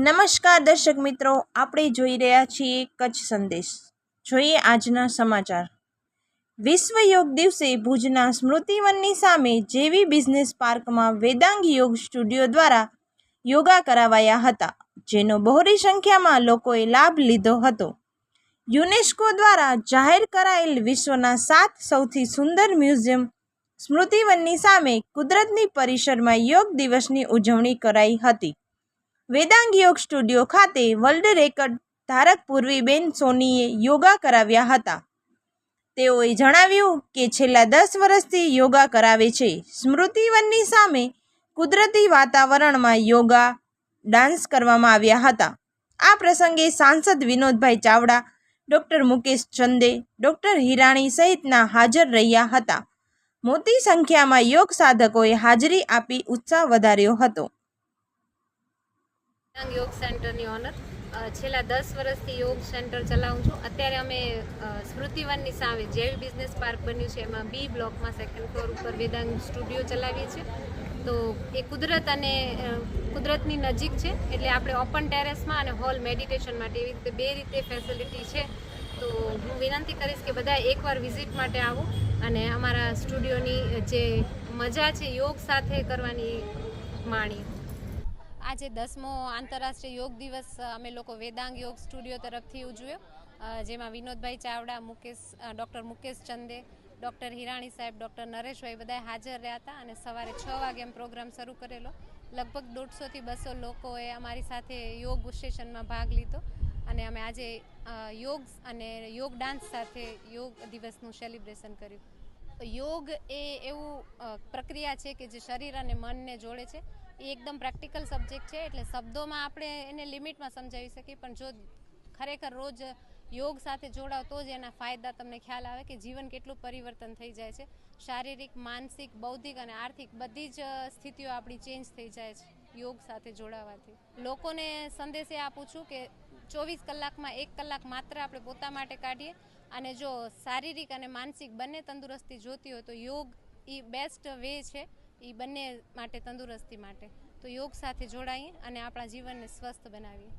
નમસ્કાર દર્શક મિત્રો, આપણે જોઈ રહ્યા છીએ કચ્છ સંદેશ. જોઈએ આજના સમાચાર. વિશ્વ યોગ દિવસે ભુજના સ્મૃતિવનની સામે જેવી બિઝનેસ પાર્કમાં વેદાંગ યોગ સ્ટુડિયો દ્વારા યોગા કરાવાયા હતા, જેનો બહોળી સંખ્યામાં લોકોએ લાભ લીધો હતો. યુનેસ્કો દ્વારા જાહેર કરાયેલ વિશ્વના 7 સૌથી સુંદર મ્યુઝિયમ સ્મૃતિવનની સામે કુદરતની પરિસરમાં યોગ દિવસની ઉજવણી કરાઈ હતી. વેદાંગ યોગ સ્ટુડિયો ખાતે વર્લ્ડ રેકર્ડ ધારક પૂર્વીબેન સોનીએ યોગા કરાવ્યા હતા. તેઓએ જણાવ્યું કે છેલ્લા 10 વર્ષથી યોગા કરાવે છે. સ્મૃતિવનની સામે કુદરતી વાતાવરણમાં યોગા ડાન્સ કરવામાં આવ્યા હતા. આ પ્રસંગે સાંસદ વિનોદભાઈ ચાવડા, ડૉક્ટર મુકેશ ચંદે, ડૉક્ટર હિરાણી સહિતના હાજર રહ્યા હતા. મોટી સંખ્યામાં યોગ સાધકોએ હાજરી આપી ઉત્સાહ વધાર્યો હતો. યોગ સેન્ટરની ઓનર છેલ્લા 10 વર્ષથી યોગ સેન્ટર ચલાવું છું. અત્યારે અમે સ્મૃતિવનની સામે જેવી બિઝનેસ પાર્ક બન્યું છે એમાં બી બ્લોકમાં 2nd ફ્લોર ઉપર વેદાંગ સ્ટુડિયો ચલાવીએ છીએ. તો એ કુદરત અને કુદરતની નજીક છે, એટલે આપણે ઓપન ટેરેસમાં અને હોલ મેડિટેશન માટે એવી રીતે 2 રીતે ફેસિલિટી છે. તો હું વિનંતી કરીશ કે બધા એકવાર વિઝિટ માટે આવો અને અમારા સ્ટુડિયોની જે મજા છે યોગ સાથે કરવાની માણીએ. આજે 10મો આંતરરાષ્ટ્રીય યોગ દિવસ અમે લોકો વેદાંગ યોગ સ્ટુડિયો તરફથી ઉજવ્યો, જેમાં વિનોદભાઈ ચાવડા, ડૉક્ટર મુકેશ ચંદે, ડૉક્ટર હિરાણી સાહેબ, ડૉક્ટર નરેશભાઈ બધા હાજર રહ્યા હતા અને સવારે 6 વાગે એમ પ્રોગ્રામ શરૂ કરેલો. લગભગ 150થી 200 લોકોએ અમારી સાથે યોગ સેશનમાં ભાગ લીધો અને અમે આજે યોગ અને યોગ ડાન્સ સાથે યોગ દિવસનું સેલિબ્રેશન કર્યું. યોગ એ એવું પ્રક્રિયા છે કે જે શરીર અને મનને જોડે છે. એ એકદમ પ્રેક્ટિકલ સબ્જેક્ટ છે, એટલે શબ્દોમાં આપણે એને લિમિટમાં સમજાવી શકીએ, પણ જો ખરેખર રોજ યોગ સાથે જોડાવ તો જ એના ફાયદા તમને ખ્યાલ આવે કે જીવન કેટલું પરિવર્તન થઈ જાય છે. શારીરિક, માનસિક, બૌદ્ધિક અને આર્થિક બધી જ સ્થિતિઓ આપણી ચેન્જ થઈ જાય છે યોગ સાથે જોડાવાથી. લોકોને સંદેશ એ આપું છું કે 24 કલાકમાં 1 કલાક માત્ર આપણે પોતા માટે કાઢીએ, અને જો શારીરિક અને માનસિક બંને તંદુરસ્તી જોતી હોય તો યોગ એ બેસ્ટ વે છે એ બંને માટે, તંદુરસ્તી માટે. તો યોગ સાથે જોડાઈએ અને આપણા જીવનને સ્વસ્થ બનાવીએ.